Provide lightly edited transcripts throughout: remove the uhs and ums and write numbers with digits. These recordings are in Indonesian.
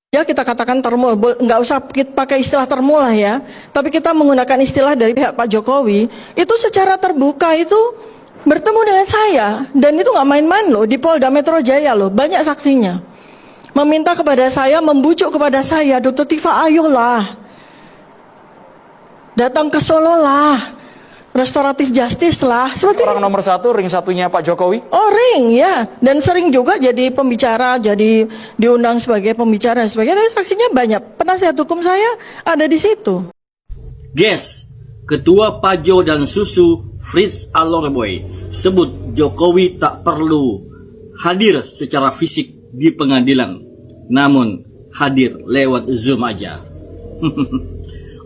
Ya kita katakan termul, nggak usah kita pakai istilah termul lah ya. Tapi kita menggunakan istilah dari pihak Pak Jokowi, itu secara terbuka itu bertemu dengan saya. Dan itu nggak main-main loh, di Polda Metro Jaya loh, banyak saksinya. Meminta kepada saya, membujuk kepada saya, Dr. Tifa ayolah. Datang ke Solo lah. Restoratif justice lah. Seperti orang nomor satu, ring satunya Pak Jokowi. Oh ring ya, dan sering juga jadi pembicara, jadi diundang sebagai pembicara dan sebagainya. Dan saksinya banyak. Penasihat hukum saya ada di situ. Guys, Ketua Pajo dan Susu Fritz Alorboy sebut Jokowi tak perlu hadir secara fisik di pengadilan, namun hadir lewat Zoom aja.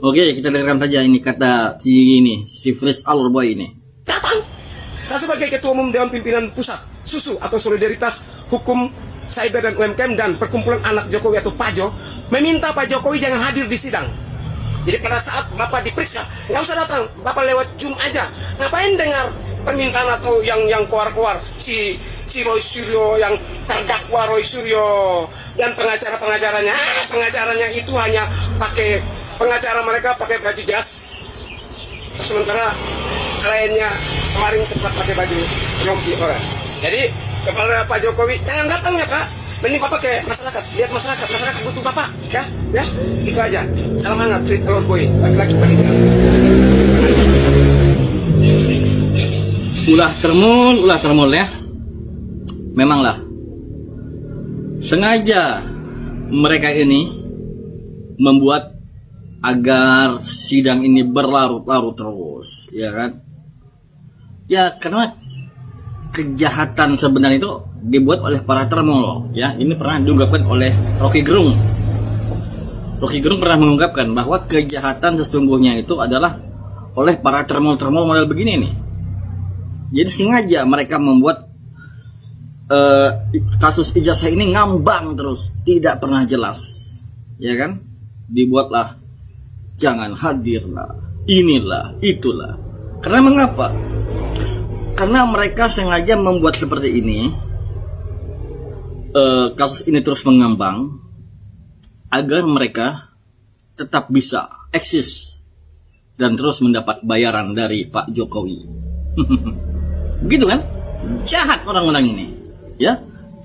Oke, kita dengarkan saja ini kata si Fritz Alorboy ini. Datang. Saya sebagai Ketua Umum Dewan Pimpinan Pusat SUSU atau Solidaritas Hukum Cyber dan UMKM dan Perkumpulan Anak Jokowi atau PAJO meminta Pak Jokowi jangan hadir di sidang. Jadi pada saat Bapak diperiksa, nggak usah datang, Bapak lewat Zoom aja. Ngapain dengar permintaan atau yang keluar-keluar si Roy Suryo, yang terdakwa Roy Suryo dan pengacaranya itu hanya pakai pengacara mereka pakai baju jas, sementara kliennya kemarin sempat pakai baju rompi orange. Jadi kepada Pak Jokowi jangan datang ya Pak, mending Bapak ke masyarakat, lihat masyarakat butuh Bapak, ya itu aja. Salam hangat, Fritz Alorboy, laki-laki pendidikan. Ulah termul ya. Memanglah sengaja mereka ini membuat agar sidang ini berlarut-larut terus, ya kan? Ya karena kejahatan sebenarnya itu dibuat oleh para termul, ya. Ini pernah diungkapkan oleh Rocky Gerung. Rocky Gerung pernah mengungkapkan bahwa kejahatan sesungguhnya itu adalah oleh para termul-termul model begini nih. Jadi sengaja mereka membuat kasus ijazah ini ngambang terus, tidak pernah jelas, ya kan? Dibuatlah jangan hadirlah, inilah, itulah. Karena mengapa? Karena mereka sengaja membuat seperti ini, kasus ini terus mengambang, agar mereka tetap bisa eksis dan terus mendapat bayaran dari Pak Jokowi. Begitu kan? Jahat orang-orang ini, ya.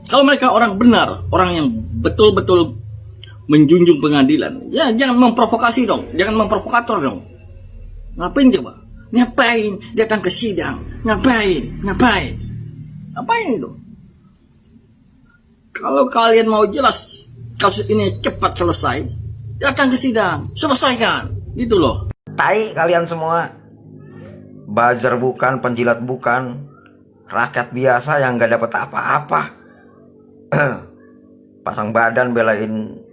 Kalau mereka orang benar, orang yang betul-betul menjunjung pengadilan, ya jangan memprovokasi dong, jangan memprovokator dong. Ngapain coba? Ngapain datang ke sidang? Ngapain itu? Kalau kalian mau jelas kasus ini cepat selesai, datang ke sidang, selesaikan, gitu loh. Tai kalian semua, buzzer bukan, penjilat bukan, rakyat biasa yang nggak dapat apa-apa. Pasang badan belain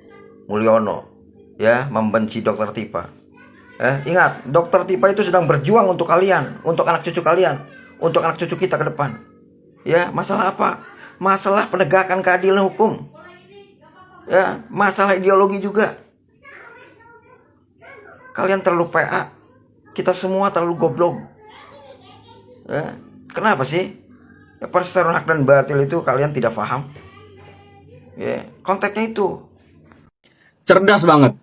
Mulyono, ya, membenci Dokter Tifa. Ingat, Dokter Tifa itu sedang berjuang untuk kalian, untuk anak cucu kalian, untuk anak cucu kita ke depan. Ya, masalah apa? Masalah penegakan keadilan hukum. Ya, masalah ideologi juga. Kalian terlalu PA, kita semua terlalu goblok. Ya, kenapa sih? Ya, perseteruan hak dan batil itu kalian tidak paham. Ya, konteksnya itu. Cerdas banget.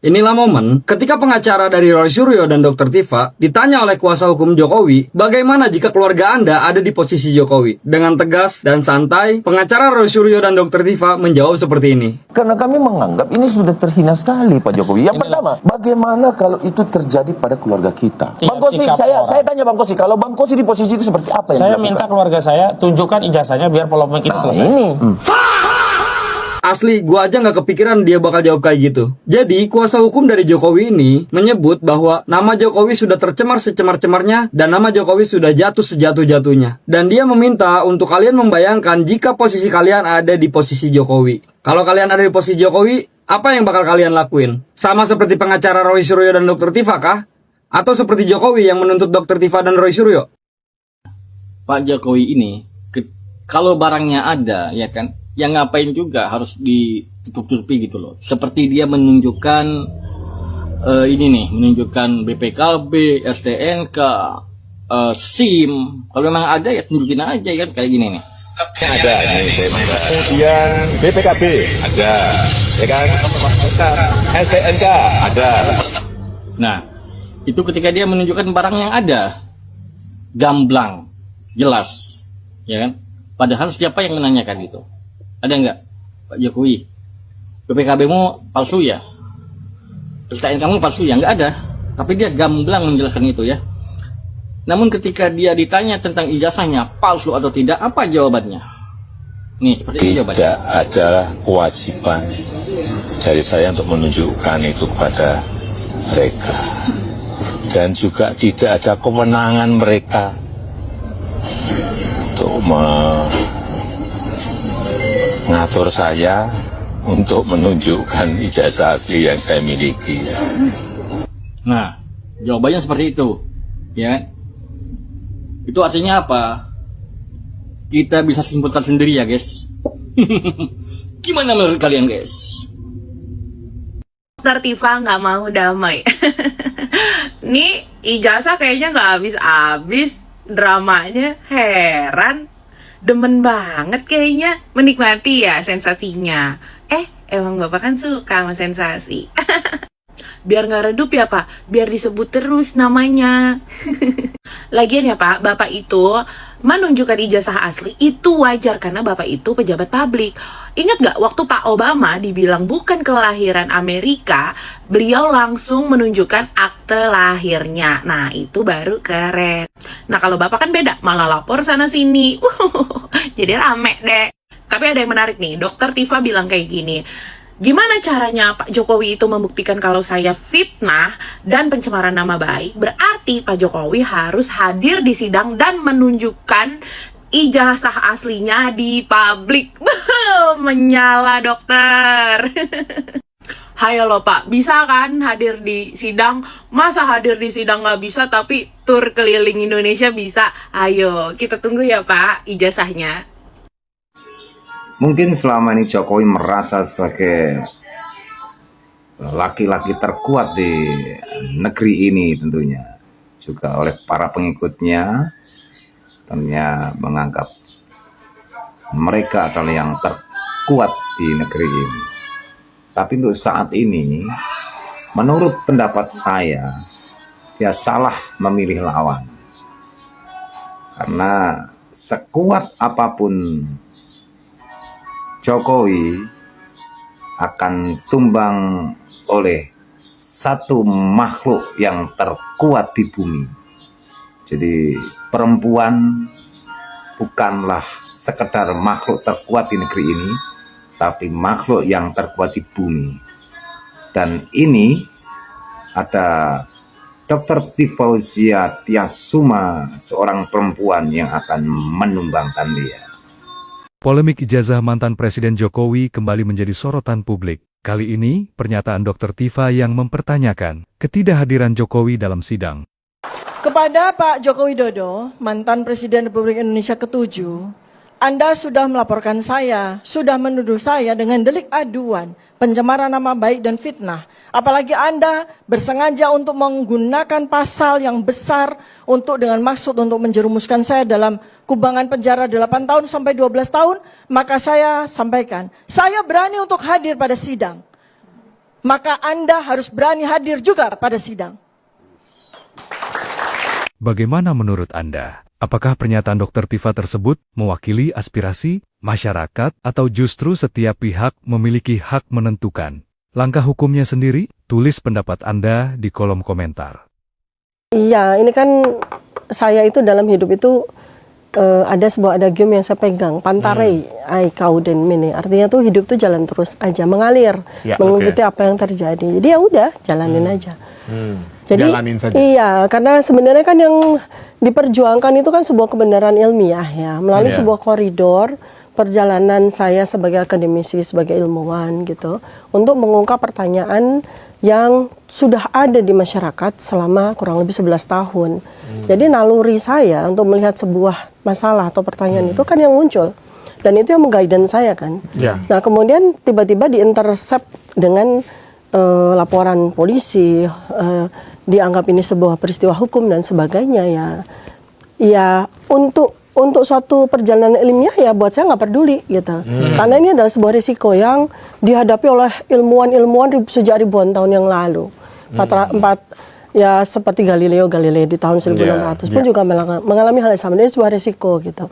Inilah momen ketika pengacara dari Roy Suryo dan Dr. Tifa ditanya oleh kuasa hukum Jokowi, bagaimana jika keluarga Anda ada di posisi Jokowi? Dengan tegas dan santai, pengacara Roy Suryo dan Dr. Tifa menjawab seperti ini. Karena kami menganggap ini sudah terhina sekali Pak Jokowi. Yang pertama, bagaimana kalau itu terjadi pada keluarga kita? Bang Kosi, saya tanya Bang Kosi, kalau Bang Kosi di posisi itu seperti apa yang saya dilakukan? minta keluarga saya tunjukkan ijazahnya biar polemik ini selesai. Ini. Asli, gua aja nggak kepikiran dia bakal jawab kayak gitu. Jadi, kuasa hukum dari Jokowi ini menyebut bahwa nama Jokowi sudah tercemar secemar-cemarnya dan nama Jokowi sudah jatuh sejatuh-jatuhnya. Dan dia meminta untuk kalian membayangkan jika posisi kalian ada di posisi Jokowi. Kalau kalian ada di posisi Jokowi, apa yang bakal kalian lakuin? Sama seperti pengacara Roy Suryo dan Dr. Tifa kah? Atau seperti Jokowi yang menuntut Dr. Tifa dan Roy Suryo? Pak Jokowi ini, kalau barangnya ada, ya kan, yang ngapain juga harus ditutup-tutupi gitu loh. Seperti dia menunjukkan ini nih, menunjukkan BPKB, STNK, SIM. Kalau memang ada ya tunjukin aja kan, kayak gini nih. Ada kemudian BPKB ada, ya kan, STNK ada. Nah, itu ketika dia menunjukkan barang yang ada, gamblang, jelas, ya kan. Padahal siapa yang menanyakan itu? Ada nggak, Pak Jokowi? BPKB-mu palsu ya? STNK kamu palsu ya? Nggak ada. Tapi dia gamblang menjelaskan itu ya. Namun ketika dia ditanya tentang ijazahnya palsu atau tidak, apa jawabannya? Nih, seperti ini jawabannya. Tidak ada kewajiban dari saya untuk menunjukkan itu kepada mereka. Dan juga tidak ada kewenangan mereka untuk mengatur saya untuk menunjukkan ijazah asli yang saya miliki. Nah, jawabannya seperti itu, ya. Itu artinya apa? Kita bisa simpulkan sendiri ya, guys. Gimana menurut kalian, guys? Dr. Tifa nggak mau damai. Nih ijazah kayaknya nggak habis-habis dramanya. Heran, demen banget kayaknya menikmati ya sensasinya. Emang Bapak kan suka sama sensasi. Biar nggak redup ya Pak, biar disebut terus namanya. Lagian ya Pak, Bapak itu menunjukkan ijazah asli itu wajar karena Bapak itu pejabat publik. Ingat nggak waktu Pak Obama dibilang bukan kelahiran Amerika, beliau langsung menunjukkan akte lahirnya. Nah itu baru keren. Nah kalau Bapak kan beda, malah lapor sana sini. Jadi rame deh. Tapi ada yang menarik nih, Dr. Tifa bilang kayak gini. Gimana caranya Pak Jokowi itu membuktikan kalau saya fitnah dan pencemaran nama baik? Berarti Pak Jokowi harus hadir di sidang dan menunjukkan ijazah aslinya di publik. Menyala dokter. Hayo loh Pak, bisa kan hadir di sidang? Masa hadir di sidang nggak bisa tapi tur keliling Indonesia bisa? Ayo, kita tunggu ya Pak ijazahnya. Mungkin selama ini Jokowi merasa sebagai laki-laki terkuat di negeri ini tentunya. Juga oleh para pengikutnya tentunya menganggap mereka adalah yang terkuat di negeri ini. Tapi untuk saat ini, menurut pendapat saya, dia salah memilih lawan. Karena sekuat apapun Jokowi akan tumbang oleh satu makhluk yang terkuat di bumi. Jadi perempuan bukanlah sekedar makhluk terkuat di negeri ini, tapi makhluk yang terkuat di bumi. Dan ini ada Dr. Tifauzia Tiasuma, seorang perempuan yang akan menumbangkan dia. Polemik ijazah mantan Presiden Jokowi kembali menjadi sorotan publik. Kali ini, pernyataan Dr. Tifa yang mempertanyakan ketidakhadiran Jokowi dalam sidang. Kepada Pak Joko Widodo, mantan Presiden Republik Indonesia ke-7, Anda sudah melaporkan saya, sudah menuduh saya dengan delik aduan, pencemaran nama baik dan fitnah. Apalagi Anda bersengaja untuk menggunakan pasal yang besar untuk dengan maksud untuk menjerumuskan saya dalam kubangan penjara 8 tahun sampai 12 tahun, maka saya sampaikan, saya berani untuk hadir pada sidang. Maka Anda harus berani hadir juga pada sidang. Bagaimana menurut Anda? Apakah pernyataan Dr. Tifa tersebut mewakili aspirasi masyarakat atau justru setiap pihak memiliki hak menentukan langkah hukumnya sendiri? Tulis pendapat Anda di kolom komentar. Iya, ini kan saya itu dalam hidup itu ada sebuah adagium yang saya pegang, pantare ai kauden mene. Artinya tuh hidup tuh jalan terus aja, mengalir, mengikuti apa yang terjadi. Jadi ya udah, jalanin aja. Jadi iya, karena sebenarnya kan yang diperjuangkan itu kan sebuah kebenaran ilmiah ya, melalui sebuah koridor perjalanan saya sebagai akademisi, sebagai ilmuwan gitu, untuk mengungkap pertanyaan yang sudah ada di masyarakat selama kurang lebih 11 tahun. Jadi naluri saya untuk melihat sebuah masalah atau pertanyaan itu kan yang muncul. Dan itu yang mengguidance saya kan. Nah kemudian tiba-tiba diintercept dengan laporan polisi, dianggap ini sebuah peristiwa hukum dan sebagainya ya. Ya untuk untuk suatu perjalanan ilmiah ya buat saya nggak peduli gitu. Karena ini adalah sebuah risiko yang dihadapi oleh ilmuwan sejak ribuan tahun yang lalu. Ya seperti Galilei di tahun 1600 pun juga mengalami hal yang sama. Ini sebuah risiko gitu.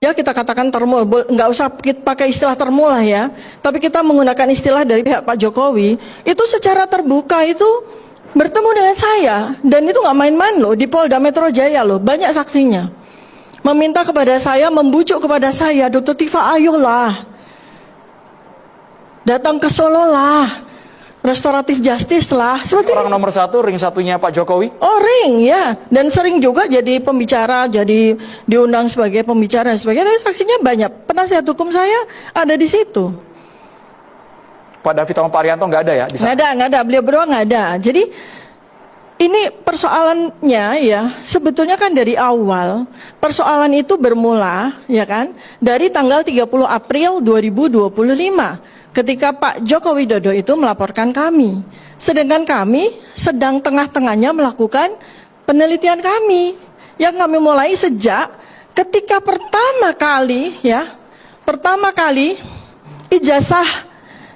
Ya kita katakan termul, nggak usah kita pakai istilah termul lah ya. Tapi kita menggunakan istilah dari pihak Pak Jokowi, itu secara terbuka itu bertemu dengan saya. Dan itu nggak main-main loh, di Polda Metro Jaya loh, banyak saksinya. Meminta kepada saya, membujuk kepada saya, Dr. Tifa ayolah, datang ke Solo lah, restoratif justice lah. Seperti Orang nomor satu, ring satunya Pak Jokowi? Oh ring ya, dan sering juga jadi pembicara, jadi diundang sebagai pembicara dan sebagainya. Dan saksinya banyak, penasihat hukum saya ada di situ. Pak David sama Pak Arianto nggak ada ya? Nggak ada, beliau berdua nggak ada. Jadi ini persoalannya ya, sebetulnya kan dari awal persoalan itu bermula ya kan dari tanggal 30 April 2025 ketika Pak Joko Widodo itu melaporkan kami. Sedangkan kami sedang tengah-tengahnya melakukan penelitian kami yang kami mulai sejak ketika pertama kali ijazah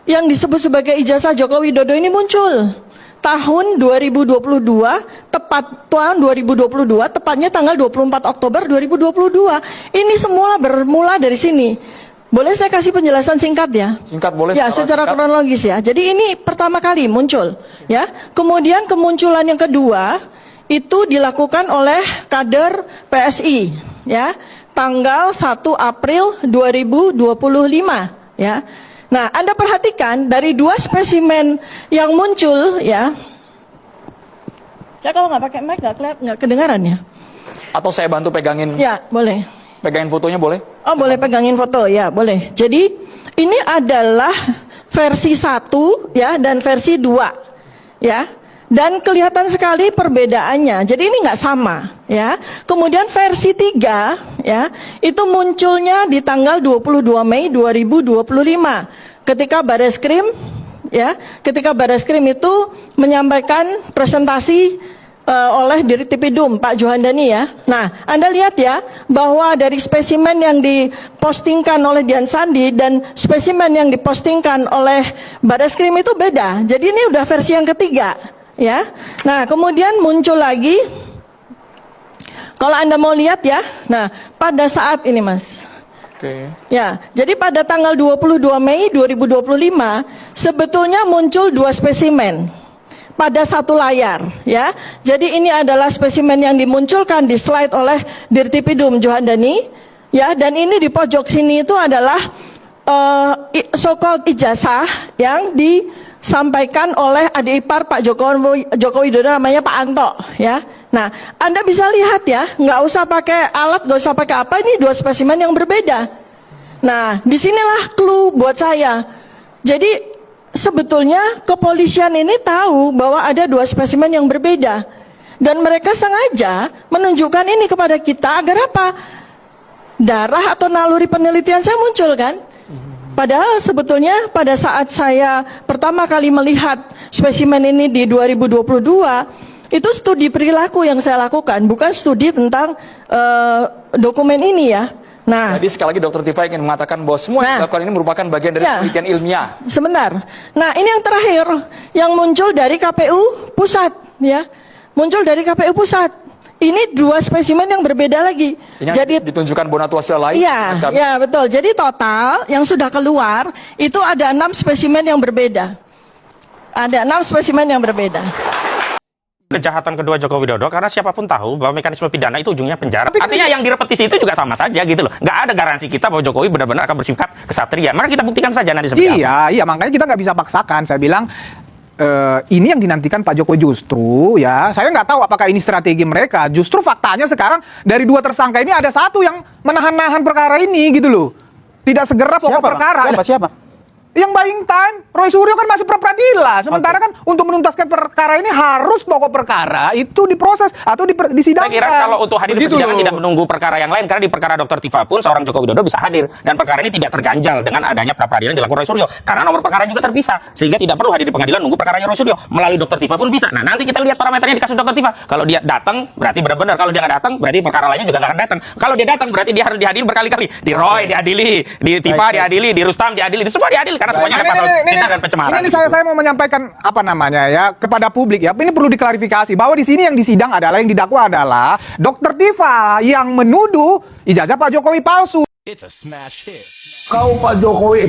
yang disebut sebagai ijazah Joko Widodo ini muncul. Tahun 2022, tepatnya tanggal 24 Oktober 2022. Ini semua bermula dari sini. Boleh saya kasih penjelasan singkat ya? Singkat boleh. Ya, secara kronologis ya. Jadi ini pertama kali muncul, ya. Kemudian kemunculan yang kedua itu dilakukan oleh kader PSI, ya. Tanggal 1 April 2025, ya. Nah, Anda perhatikan dari dua spesimen yang muncul, ya. Ya kalau nggak pakai mic nggak kedengaran ya. Atau saya bantu pegangin? Ya, boleh. Pegangin fotonya boleh? Oh, boleh pegangin foto, ya boleh. Jadi ini adalah versi 1 ya dan versi 2, ya. Dan kelihatan sekali perbedaannya. Jadi ini nggak sama, ya. Kemudian versi 3, ya, itu munculnya di tanggal 22 Mei 2025 ketika Bareskrim, ya, ketika Bareskrim itu menyampaikan presentasi oleh Dirtipidum Pak Johandani ya. Nah, Anda lihat ya bahwa dari spesimen yang dipostingkan oleh Dian Sandi dan spesimen yang dipostingkan oleh Bareskrim itu beda. Jadi ini udah versi yang ketiga. Ya, nah kemudian muncul lagi, kalau Anda mau lihat ya, nah pada saat ini Mas, ya, jadi pada tanggal 22 Mei 2025 sebetulnya muncul dua spesimen pada satu layar, ya. Jadi ini adalah spesimen yang dimunculkan di slide oleh Dirtipidum Johandani, ya, dan ini di pojok sini itu adalah so-called ijazah yang disampaikan oleh adik ipar Pak Joko Widodo namanya Pak Anto, ya. Nah, Anda bisa lihat ya, nggak usah pakai alat, nggak usah pakai apa, ini dua spesimen yang berbeda. Nah, disinilah clue buat saya. Jadi sebetulnya kepolisian ini tahu bahwa ada dua spesimen yang berbeda, dan mereka sengaja menunjukkan ini kepada kita agar apa? Darah atau naluri penelitian saya muncul kan? Padahal sebetulnya pada saat saya pertama kali melihat spesimen ini di 2022, itu studi perilaku yang saya lakukan, bukan studi tentang dokumen ini ya. Nah, jadi sekali lagi Dr. Tifa ingin mengatakan bahwa semua yang dilakukan ini merupakan bagian dari penelitian ilmiah. Sebentar. Nah, ini yang terakhir yang muncul dari KPU Pusat, ya. Muncul dari KPU Pusat. Ini dua spesimen yang berbeda lagi. Ini jadi ditunjukkan Bonatuasila lain. Iya, ya betul. Jadi total yang sudah keluar itu ada 6 spesimen yang berbeda. Ada 6 spesimen yang berbeda. Kejahatan kedua Joko Widodo, karena siapapun tahu bahwa mekanisme pidana itu ujungnya penjara. Artinya yang direpetisi itu juga sama saja gitu loh. Nggak ada garansi kita bahwa Jokowi benar-benar akan bersifat kesatria. Mari kita buktikan saja nanti seperti apa. Iya, makanya kita nggak bisa paksakan. Saya bilang ini yang dinantikan Pak Jokowi justru ya. Saya nggak tahu apakah ini strategi mereka. Justru faktanya sekarang dari dua tersangka ini ada satu yang menahan-nahan perkara ini gitu loh. Tidak segera pokok perkara. Siapa? Yang buying time, Roy Suryo kan masih pra-peradilan. Sementara kan untuk menuntaskan perkara ini harus pokok perkara itu diproses atau disidangkan. Saya kira kalau untuk hadir di persidangan tidak menunggu perkara yang lain, karena di perkara Dr. Tifa pun seorang Joko Widodo bisa hadir, dan perkara ini tidak terganjal dengan adanya pra-peradilan dilakukan Roy Suryo, karena nomor perkara juga terpisah, sehingga tidak perlu hadir di pengadilan nunggu perkaranya Roy Suryo. Melalui Dr. Tifa pun bisa. Nah, nanti kita lihat parameternya di kasus Dr. Tifa. Kalau dia datang berarti benar-benar, kalau dia nggak datang berarti perkara lainnya juga nggak akan datang. Kalau dia datang berarti dia harus dihadiri berkali-kali. Di Roy diadili, di Tifa diadili, di Rustam diadili, di semua diadili, karena semuanya ada pasal fitnah dan pencemaran. Ini saya mau menyampaikan apa namanya ya kepada publik ya. Ini perlu diklarifikasi bahwa di sini yang disidang adalah, yang didakwa adalah Dr. Tifa yang menuduh ijazah Pak Jokowi palsu. Kau Pak Jokowi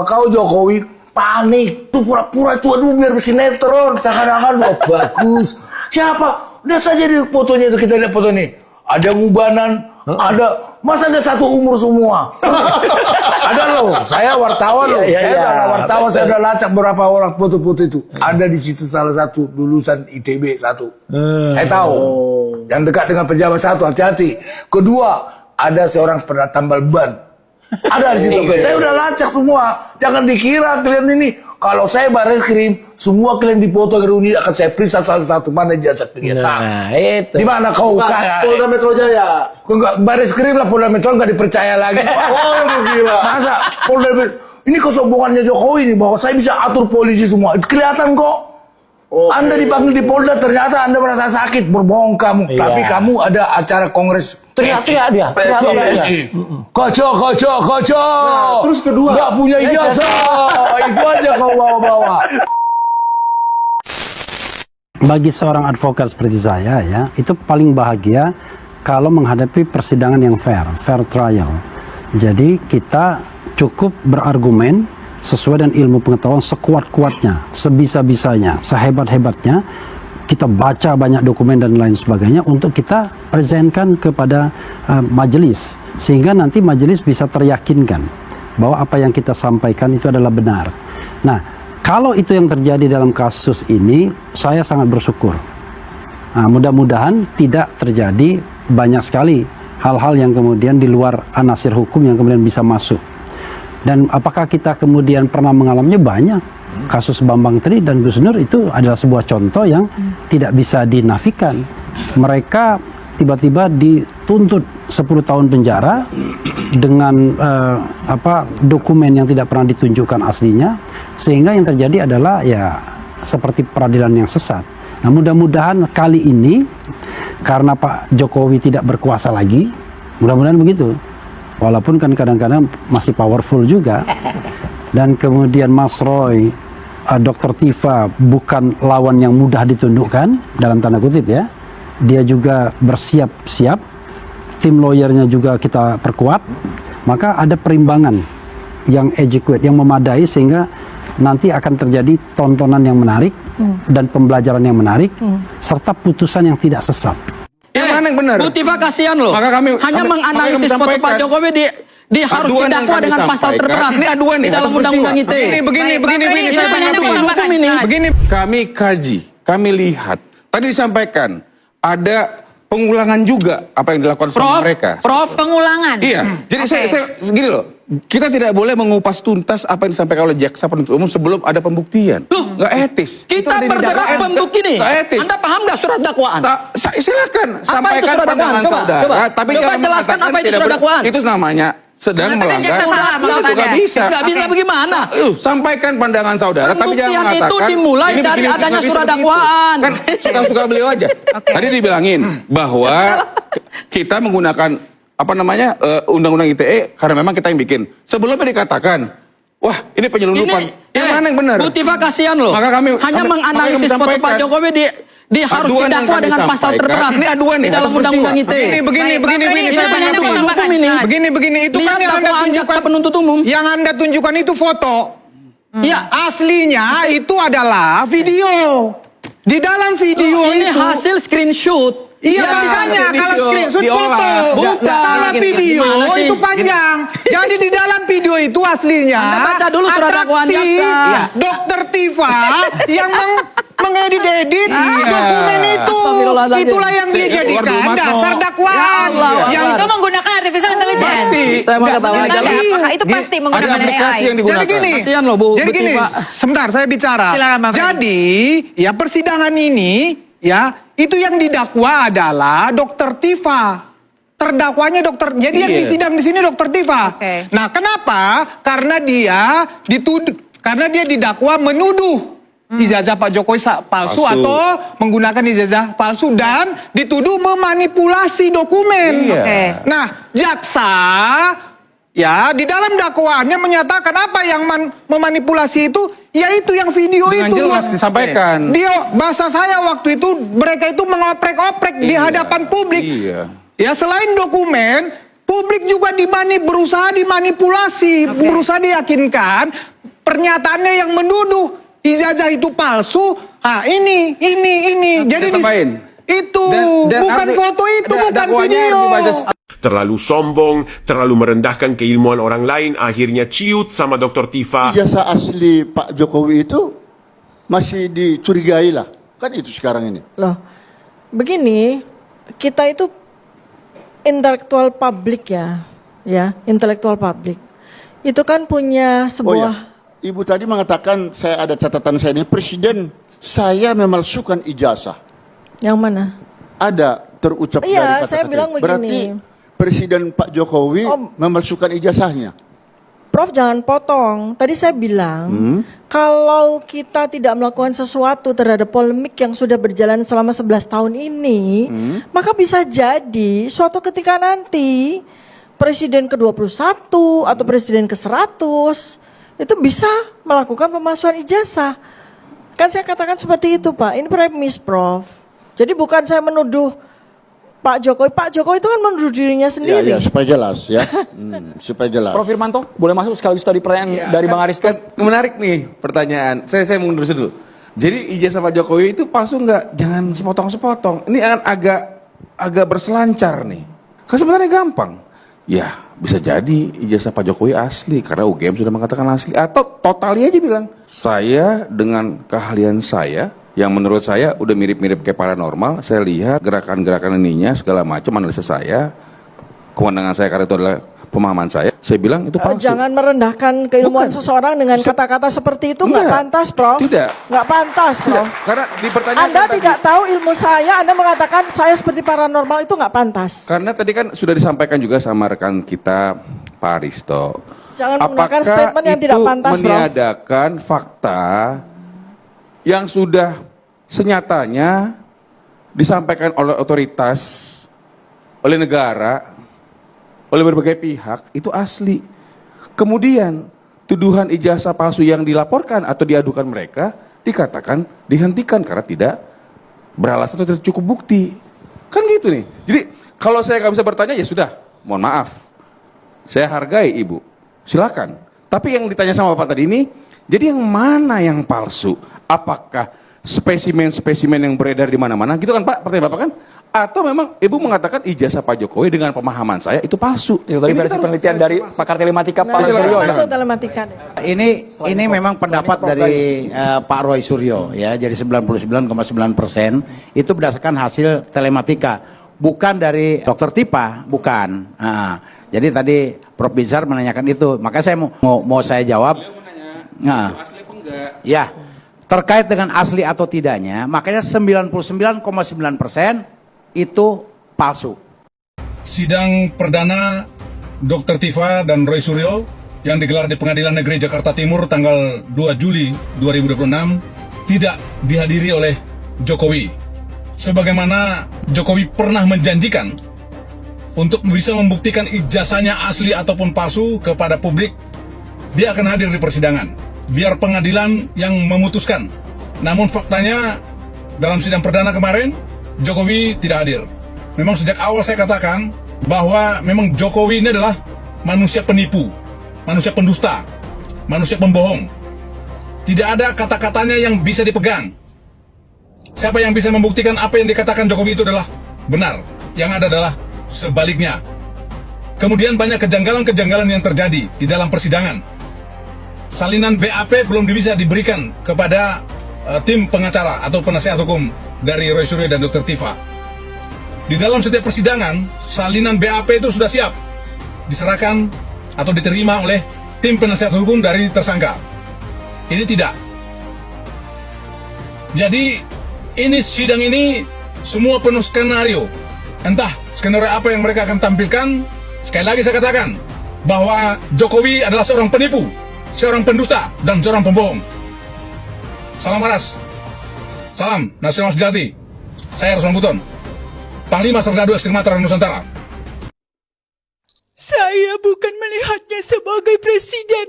kau Jokowi panik tuh pura-pura itu, aduh biar bersinetron seakan-akan wah bagus. Siapa? Lihat aja di fotonya itu, kita lihat foto ini. Ada ngubanan, ada, masa nggak satu umur semua? Ada loh, saya wartawan loh, saya adalah wartawan, saya udah lacak berapa orang foto-foto itu. Ada di situ salah satu lulusan ITB satu, saya tahu. Yang dekat dengan pejabat satu, hati-hati. Kedua, ada seorang pernah tambal ban. Ada di situ. Saya udah lacak semua. Jangan dikira kalian ini, kalau saya Barreskrim, semua kalian dipoto ke Uni akan saya periksa satu-satu mana jasa kalian. Nah, itu. Di mana kau kaya? Polda Metro Jaya. Barreskrim lah, Polda Metro nggak dipercaya lagi. Oh, gila. Masa Polda Metro? Ini kesombongannya Jokowi ini, bahwa saya bisa atur polisi semua. Itu kelihatan kok. Anda dipanggil di Polda, ternyata Anda merasa sakit, berbohong kamu. Tapi kamu ada acara kongres. Teriak-teriak dia. PSI. Kocok. Nah, terus kedua, nggak punya ijazah. Itu aja kau bawa-bawa. Bagi seorang advokat seperti saya ya, itu paling bahagia kalau menghadapi persidangan yang fair trial. Jadi kita cukup berargumen sesuai dengan ilmu pengetahuan sekuat-kuatnya, sebisa-bisanya, sehebat-hebatnya. Kita baca banyak dokumen dan lain sebagainya untuk kita presentkan kepada majelis, sehingga nanti majelis bisa teryakinkan bahwa apa yang kita sampaikan itu adalah benar. Nah, kalau itu yang terjadi dalam kasus ini, saya sangat bersyukur. Nah, mudah-mudahan tidak terjadi banyak sekali hal-hal yang kemudian di luar anasir hukum yang kemudian bisa masuk. Dan apakah kita kemudian pernah mengalaminya? Banyak. Kasus Bambang Tri dan Gus Nur itu adalah sebuah contoh yang tidak bisa dinafikan. Mereka tiba-tiba dituntut 10 tahun penjara dengan dokumen yang tidak pernah ditunjukkan aslinya, sehingga yang terjadi adalah ya seperti peradilan yang sesat. Nah, mudah-mudahan kali ini karena Pak Jokowi tidak berkuasa lagi, mudah-mudahan begitu. Walaupun kan kadang-kadang masih powerful juga. Dan kemudian Mas Roy, Dr. Tifa bukan lawan yang mudah ditundukkan, dalam tanda kutip ya. Dia juga bersiap-siap, tim lawyernya juga kita perkuat. Maka ada perimbangan yang adequate, yang memadai, sehingga nanti akan terjadi tontonan yang menarik dan pembelajaran yang menarik, serta putusan yang tidak sesat. Yang mana yang benar? Bu Tifa kasihan loh. Maka kami hanya menganalisis foto Pak Jokowi di harus didakwa dengan pasal terberat. Ini aduan nih dalam undang-undang ITE. Begini saya tanggapi. Kami kaji, kami lihat. Tadi disampaikan ada pengulangan juga apa yang dilakukan sama mereka. Prof, pengulangan. Iya. Jadi saya segini loh. Kita tidak boleh mengupas tuntas apa yang disampaikan oleh jaksa penuntut umum sebelum ada pembuktian. Loh, nggak etis. Kita bergerak bentuk ini. Nggak etis. Anda paham nggak surat dakwaan? Silakan sampaikan pandangan saudara. Tapi coba jelaskan apa itu surat dakwaan. Itu namanya sedang melanggar. Nggak bisa. Nggak bisa bagaimana? Sampaikan pandangan saudara, tapi jangan mengatakan itu dimulai dari adanya surat dakwaan. Kan suka-suka beliau aja. Tadi dibilangin bahwa kita menggunakan undang-undang ITE karena memang kita yang bikin. Sebelumnya dikatakan, wah ini penyelundupan. Yang mana yang benar? Bu Tifa kasihan loh. Maka kami hanya menganalisis foto Pak Jokowi di harus didakwa dengan pasal terberat. Ini aduan nih dalam undang-undang ITE. Begini saya tanggapi. Begini itu kan yang Anda tunjukkan penuntut umum. Yang Anda tunjukkan itu foto. Ya, aslinya itu adalah video. Di dalam video ini itu hasil screenshot. Iya, makanya kalau screenshot foto, kalau video itu panjang. Jadi di dalam video itu aslinya Anda baca dulu surat dakwaan jaksa. Dr. Tifa yang mengedit-edit dokumen itu. Itulah yang dia jadikan dasar dakwaan. Yang itu menggunakan artificial intelligence. Pasti. Saya mau ketawa Menurut aja. Anda, apakah itu pasti menggunakan Ada aplikasi AI? yang digunakan. Jadi gini, Kasihan loh, Bu jadi gini, Tifa. sebentar saya bicara. Silakan, Bang Freddy. Jadi, ya persidangan ini, ya itu yang didakwa adalah Dokter Tifa. Terdakwanya dokter. Jadi yang disidang di sini Dokter Tifa. Oke. Nah, kenapa? Karena dia didakwa menuduh ijazah Pak Jokowi palsu atau menggunakan ijazah palsu dan dituduh memanipulasi dokumen. Oke. Nah, jaksa ya di dalam dakwaannya menyatakan apa yang memanipulasi itu, yaitu yang video Dengan itu. jelas disampaikan. Dia bahasa saya waktu itu mereka itu mengoprek-oprek di hadapan publik. Iya. Ya selain dokumen, publik juga berusaha dimanipulasi, berusaha diyakinkan pernyataannya yang menuduh ijazah itu palsu. Ah ini. Jadi itu bukan foto itu, bukan video. Terlalu sombong, terlalu merendahkan keilmuan orang lain, akhirnya ciut sama Dr. Tifa. Ijazah asli Pak Jokowi itu masih dicurigai lah. Kan itu sekarang ini. Loh, begini, kita itu intelektual publik ya, intelektual publik. Itu kan punya sebuah... Ibu tadi mengatakan, saya ada catatan saya ini, Presiden saya memalsukan ijazah. Yang mana? Ada terucap dari Iya, kata-kata saya bilang itu. Berarti begini. Presiden Pak Jokowi memalsukan ijazahnya. Prof, jangan potong. Tadi saya bilang, kalau kita tidak melakukan sesuatu terhadap polemik yang sudah berjalan selama 11 tahun ini, maka bisa jadi suatu ketika nanti Presiden ke-21 atau Presiden ke-100 itu bisa melakukan pemalsuan ijazah. Kan saya katakan seperti itu, Pak. Ini premis, Prof. Jadi bukan saya menuduh Pak Jokowi. Pak Jokowi itu kan menuduh dirinya sendiri. Ya, supaya jelas ya. Supaya jelas. Prof Firmanto, boleh masuk sekaligus tadi pertanyaan dari Bang Aristo? Menarik nih pertanyaan. Saya mundur dulu. Jadi ijazah Pak Jokowi itu palsu nggak? Jangan sepotong-sepotong. Ini akan agak berselancar nih. Kan sebenarnya gampang. Ya, bisa jadi ijazah Pak Jokowi asli karena UGM sudah mengatakan asli, atau totali aja bilang saya dengan keahlian saya yang menurut saya udah mirip-mirip kayak paranormal, saya lihat gerakan-gerakan ininya segala macam, analisa saya, kewenangan saya karena itu adalah pemahaman saya bilang itu palsu. Jangan merendahkan keilmuan seseorang dengan kata-kata seperti itu, nggak pantas, Prof. Tidak. Nggak pantas, Prof. Karena dipertanyakan Anda tidak tahu ilmu saya, Anda mengatakan saya seperti paranormal, itu nggak pantas. Karena tadi kan sudah disampaikan juga sama rekan kita Pak Aristo. Jangan menggunakan statement yang tidak pantas, Prof. Meniadakan fakta yang sudah senyatanya disampaikan oleh otoritas, oleh negara, oleh berbagai pihak, itu asli. Kemudian tuduhan ijazah palsu yang dilaporkan atau diadukan mereka dikatakan dihentikan karena tidak beralasan atau tidak cukup bukti. Kan gitu nih. Jadi kalau saya nggak bisa bertanya ya sudah, mohon maaf. Saya hargai Ibu, silakan. Tapi yang ditanya sama Bapak tadi ini, jadi yang mana yang palsu? Apakah spesimen-spesimen yang beredar di mana-mana gitu kan Pak, pertanyaan Bapak kan? Atau memang Ibu mengatakan ijazah Pak Jokowi dengan pemahaman saya itu palsu? Itu tadi versi penelitian dari pakar telematika Pak Suryo. Masuk telematika. Ini memang pendapat dari Pak Roy Suryo ya, jadi 99,9% itu berdasarkan hasil telematika, bukan dari Dokter Tifa, bukan. Jadi tadi Prof Bizar menanyakan itu, maka saya mau saya jawab. Ya, terkait dengan asli atau tidaknya, makanya 99,9% itu palsu. Sidang perdana Dr. Tifa dan Roy Suryo yang digelar di Pengadilan Negeri Jakarta Timur tanggal 2 Juli 2026 tidak dihadiri oleh Jokowi. Sebagaimana Jokowi pernah menjanjikan untuk bisa membuktikan ijazahnya asli ataupun palsu kepada publik, dia akan hadir di persidangan. Biar pengadilan yang memutuskan. Namun faktanya dalam sidang perdana kemarin Jokowi tidak hadir. Memang sejak awal saya katakan bahwa memang Jokowi ini adalah manusia penipu, manusia pendusta, manusia pembohong. Tidak ada kata-katanya yang bisa dipegang. Siapa yang bisa membuktikan apa yang dikatakan Jokowi itu adalah benar? Yang ada adalah sebaliknya. Kemudian banyak kejanggalan-kejanggalan yang terjadi di dalam persidangan. Salinan BAP belum bisa diberikan kepada tim pengacara atau penasihat hukum dari Roy Suryo dan Dr. Tifa. Di dalam setiap persidangan, salinan BAP itu sudah siap, diserahkan atau diterima oleh tim penasihat hukum dari tersangka. Ini tidak. Jadi ini sidang ini semua penuh skenario. Entah skenario apa yang mereka akan tampilkan. Sekali lagi saya katakan bahwa Jokowi adalah seorang penipu, seorang pendusta, dan seorang pembohong. Salam waras. Salam nasional sejati. Saya Ruslan Buton, Panglima Serdadu Ekstremat Nusantara. Saya bukan melihatnya sebagai presiden,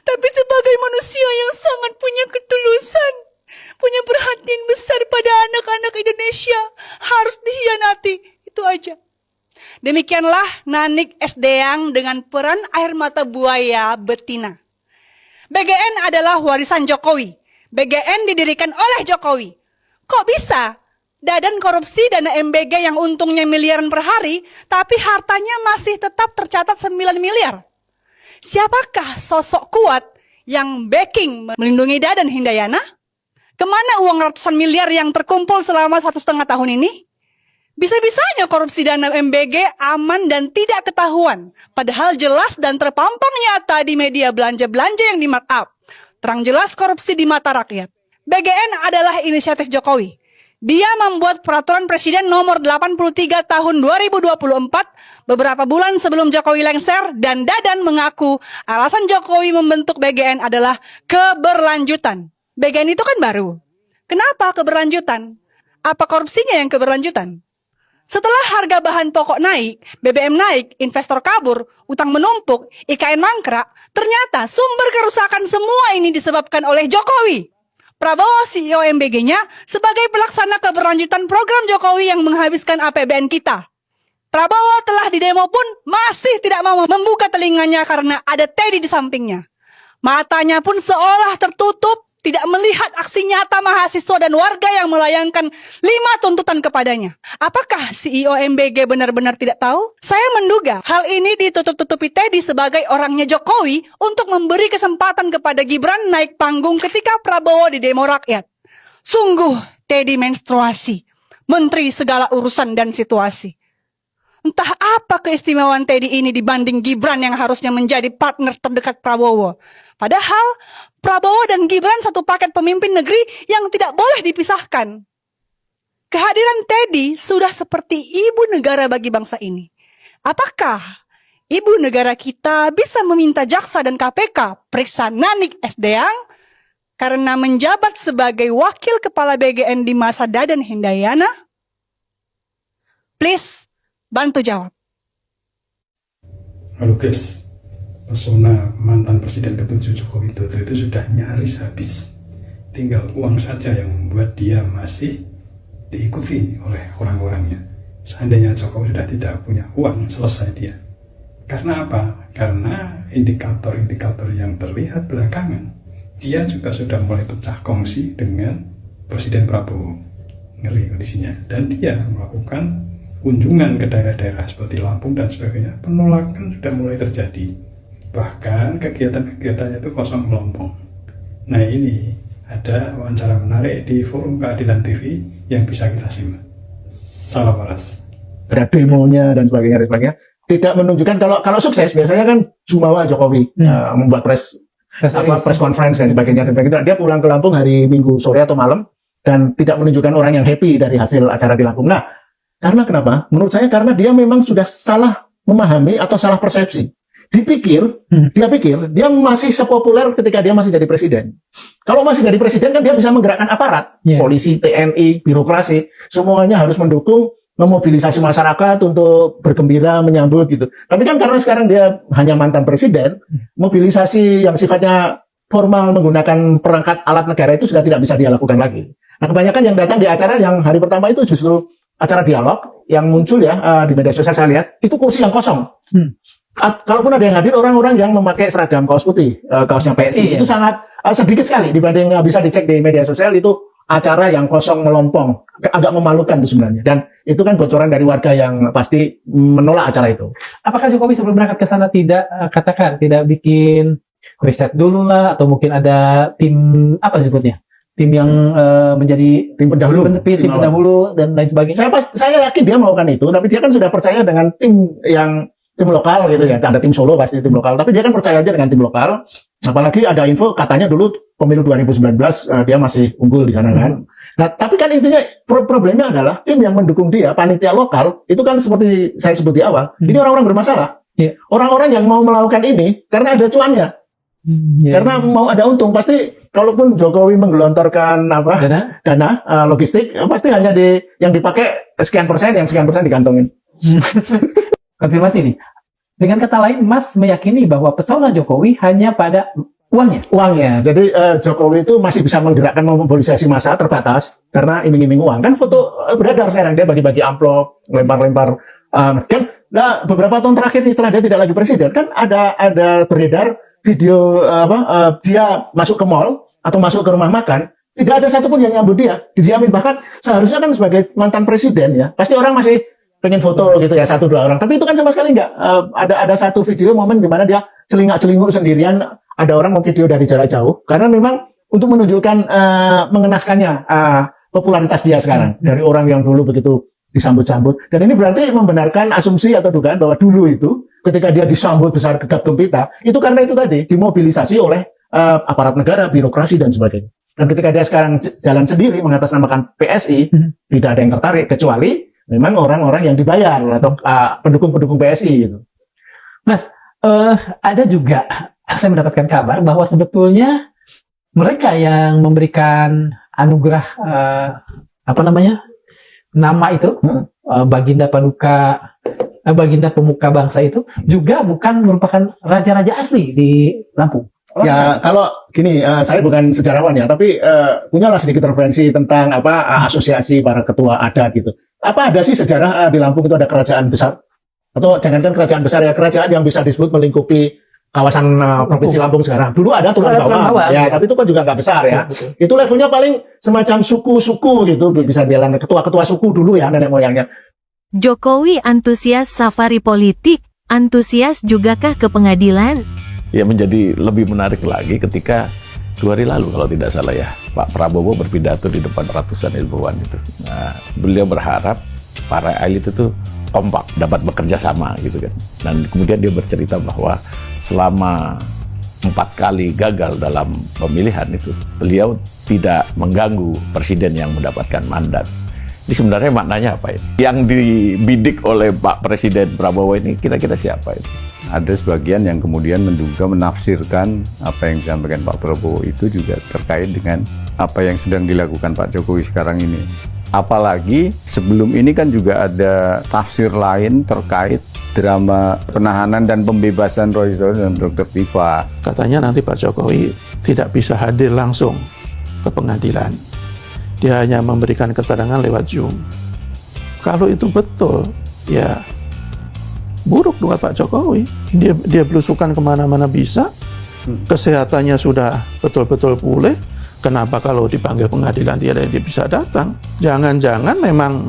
tapi sebagai manusia yang sangat punya ketulusan, punya perhatian besar pada anak-anak Indonesia. Harus dihianati, itu aja. Demikianlah Nanik Esdeang dengan peran air mata buaya betina. BGN adalah warisan Jokowi. BGN didirikan oleh Jokowi. Kok bisa? Dadan korupsi dana MBG yang untungnya miliaran per hari, tapi hartanya masih tetap tercatat 9 miliar. Siapakah sosok kuat yang backing melindungi Dadan Hindayana? Kemana uang ratusan miliar yang terkumpul selama 1,5 tahun ini? Bisa-bisanya korupsi dana MBG aman dan tidak ketahuan, padahal jelas dan terpampang nyata di media belanja-belanja yang di markup. Terang jelas korupsi di mata rakyat. BGN adalah inisiatif Jokowi. Dia membuat peraturan Presiden nomor 83 tahun 2024 beberapa bulan sebelum Jokowi lengser, dan Dadan mengaku alasan Jokowi membentuk BGN adalah keberlanjutan. BGN itu kan baru. Kenapa keberlanjutan? Apa korupsinya yang keberlanjutan? Setelah harga bahan pokok naik, BBM naik, investor kabur, utang menumpuk, IKN mangkrak, ternyata sumber kerusakan semua ini disebabkan oleh Jokowi. Prabowo CEO MBG-nya sebagai pelaksana keberlanjutan program Jokowi yang menghabiskan APBN kita. Prabowo telah didemo pun masih tidak mau membuka telinganya karena ada Teddy di sampingnya. Matanya pun seolah tertutup, tidak melihat aksi nyata mahasiswa dan warga yang melayangkan 5 tuntutan kepadanya. Apakah CEO MBG benar-benar tidak tahu? Saya menduga hal ini ditutup-tutupi Teddy sebagai orangnya Jokowi untuk memberi kesempatan kepada Gibran naik panggung ketika Prabowo di demo rakyat. Sungguh Teddy menstruasi, menteri segala urusan dan situasi. Entah apa keistimewaan Teddy ini dibanding Gibran yang harusnya menjadi partner terdekat Prabowo. Padahal Prabowo dan Gibran satu paket pemimpin negeri yang tidak boleh dipisahkan. Kehadiran Teddy sudah seperti ibu negara bagi bangsa ini. Apakah ibu negara kita bisa meminta jaksa dan KPK periksa Nanik Esdeang karena menjabat sebagai wakil kepala BGN di masa Dadan Hindayana? Please, bantu jawab. Halo guys, pesona mantan Presiden ke-7 Joko Widodo itu sudah nyaris habis. Tinggal uang saja yang membuat dia masih diikuti oleh orang-orangnya. Seandainya Jokowi sudah tidak punya uang, selesai dia. Karena apa? Karena indikator-indikator yang terlihat belakangan, dia juga sudah mulai pecah kongsi dengan Presiden Prabowo. Ngeri kondisinya. Dan dia melakukan kunjungan ke daerah-daerah seperti Lampung dan sebagainya. Penolakan sudah mulai terjadi. Bahkan kegiatan-kegiatannya itu kosong melompong. Nah ini ada wawancara menarik di Forum Keadilan TV yang bisa kita simak. Salam waras. Ada demonya dan sebagainya. Tidak menunjukkan kalau sukses biasanya kan Jumawa Jokowi membuat press conference dan sebagainya. Dia pulang ke Lampung hari Minggu sore atau malam dan tidak menunjukkan orang yang happy dari hasil acara di Lampung. Nah, karena kenapa? Menurut saya karena dia memang sudah salah memahami atau salah persepsi. Dia pikir dia masih sepopuler ketika dia masih jadi presiden. Kalau masih jadi presiden kan dia bisa menggerakkan aparat, polisi, TNI, birokrasi, semuanya harus mendukung, memobilisasi masyarakat untuk bergembira menyambut gitu. Tapi kan karena sekarang dia hanya mantan presiden, mobilisasi yang sifatnya formal menggunakan perangkat alat negara itu sudah tidak bisa dia lakukan lagi. Nah, kebanyakan yang datang di acara yang hari pertama itu justru acara dialog yang muncul ya di media sosial saya lihat itu kursi yang kosong. Kalaupun ada yang hadir orang-orang yang memakai seragam kaos putih, kaosnya PSI, itu sangat sedikit sekali dibanding bisa dicek di media sosial. Itu acara yang kosong melompong, agak memalukan itu sebenarnya. Dan itu kan bocoran dari warga yang pasti menolak acara itu. Apakah Jokowi sebelum berangkat ke sana tidak tidak bikin riset dulu lah, atau mungkin ada tim apa disebutnya? Tim yang menjadi tim pendahulu dan lain sebagainya. Saya yakin dia melakukan itu, tapi dia kan sudah percaya dengan tim yang tim lokal gitu ya, ada tim Solo pasti tim lokal, tapi dia kan percaya aja dengan tim lokal. Apalagi ada info katanya dulu pemilu 2019 dia masih unggul di sana kan. Nah, tapi kan intinya problemnya adalah tim yang mendukung dia, panitia lokal, itu kan seperti saya sebut di awal, ini orang-orang bermasalah. Orang-orang yang mau melakukan ini karena ada cuannya. Karena mau ada untung, pasti kalaupun Jokowi menggelontorkan dana logistik, pasti hanya yang dipakai sekian persen, yang sekian persen dikantongin. Konfirmasi nih. Dengan kata lain, Mas meyakini bahwa pesona Jokowi hanya pada uangnya. Uangnya. Jadi Jokowi itu masih bisa menggerakkan mobilisasi massa terbatas karena iming-iming uang. Kan foto beredar sekarang dia bagi-bagi amplop, lempar-lempar. Kan beberapa tahun terakhir setelah dia tidak lagi presiden, kan ada beredar video dia masuk ke mall atau masuk ke rumah makan, tidak ada satupun yang nyambut dia, dijamin. Bahkan seharusnya kan sebagai mantan presiden ya, pasti orang masih pengen foto gitu ya, 1-2 orang. Tapi itu kan sama sekali enggak. Ada satu video momen di mana dia celingak-celinguk sendirian, ada orang memvideo dari jarak jauh, karena memang untuk menunjukkan mengenaskannya popularitas dia sekarang dari orang yang dulu begitu disambut-sambut. Dan ini berarti membenarkan asumsi atau dugaan bahwa dulu itu ketika dia disambut besar gegap gempita, itu karena itu tadi dimobilisasi oleh aparat negara, birokrasi dan sebagainya. Dan ketika dia sekarang jalan sendiri mengatasnamakan PSI, tidak ada yang tertarik kecuali memang orang-orang yang dibayar atau pendukung-pendukung PSI gitu. Mas, ada juga saya mendapatkan kabar bahwa sebetulnya mereka yang memberikan anugerah nama itu Baginda Paduka, Baginda Pemuka Bangsa itu juga bukan merupakan raja-raja asli di Lampung. Ya, kalau gini, saya bukan sejarawan ya, tapi punyalah sedikit referensi tentang asosiasi para ketua adat gitu. Apa ada sih sejarah di Lampung itu ada kerajaan besar? Atau jangankan kerajaan besar ya, kerajaan yang bisa disebut melingkupi kawasan provinsi Lampung sekarang. Dulu ada Tulang Bawang, ya, tapi itu kan juga nggak besar ya. Itu levelnya paling semacam suku-suku gitu, bisa bilang ketua-ketua suku dulu ya, nenek moyangnya. Jokowi antusias safari politik, antusias jugakah ke pengadilan? Ya menjadi lebih menarik lagi ketika 2 hari lalu kalau tidak salah ya, Pak Prabowo berpidato di depan ratusan ilmuwan itu. Nah, beliau berharap para elit itu kompak, dapat bekerja sama gitu kan. Dan kemudian dia bercerita bahwa selama 4 kali gagal dalam pemilihan itu, beliau tidak mengganggu presiden yang mendapatkan mandat. Ini sebenarnya maknanya apa ini? Yang dibidik oleh Pak Presiden Prabowo ini kira-kira siapa itu? Ada sebagian yang kemudian menduga menafsirkan apa yang disampaikan Pak Prabowo itu juga terkait dengan apa yang sedang dilakukan Pak Jokowi sekarang ini. Apalagi sebelum ini kan juga ada tafsir lain terkait drama penahanan dan pembebasan Roy Suryo dan Dr. Tifa. Katanya nanti Pak Jokowi tidak bisa hadir langsung ke pengadilan. Dia hanya memberikan keterangan lewat Zoom. Kalau itu betul, ya buruk buat Pak Jokowi. Dia belusukan kemana-mana bisa, kesehatannya sudah betul-betul pulih. Kenapa kalau dipanggil pengadilan dia bisa datang? Jangan-jangan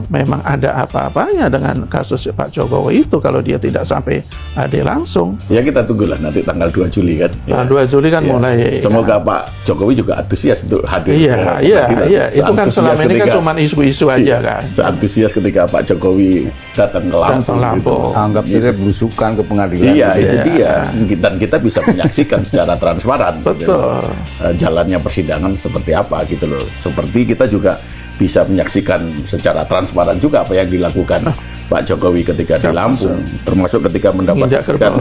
memang ada apa-apanya dengan kasus Pak Jokowi itu kalau dia tidak sampai hadir langsung. Ya kita tunggulah nanti tanggal 2 Juli kan. Nah, 2 Juli kan mulai. Semoga Pak Jokowi juga antusias untuk hadir. Iya. Itu kan selama ini kan cuma isu-isu aja kan. Seantusias ketika Pak Jokowi datang ke Lampung. Gitu. Anggap saja belusukan ke pengadilan. Iya, itu dia. Dan kita bisa menyaksikan secara transparan. Betul. Jalannya persidangan seperti apa gitu loh. Seperti kita juga bisa menyaksikan secara transparan juga apa yang dilakukan Pak Jokowi ketika di Lampung, termasuk ketika mendapatkan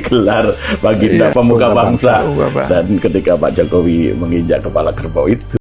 gelar Baginda Pemuka Bangsa dan ketika Pak Jokowi menginjak kepala kerbau itu.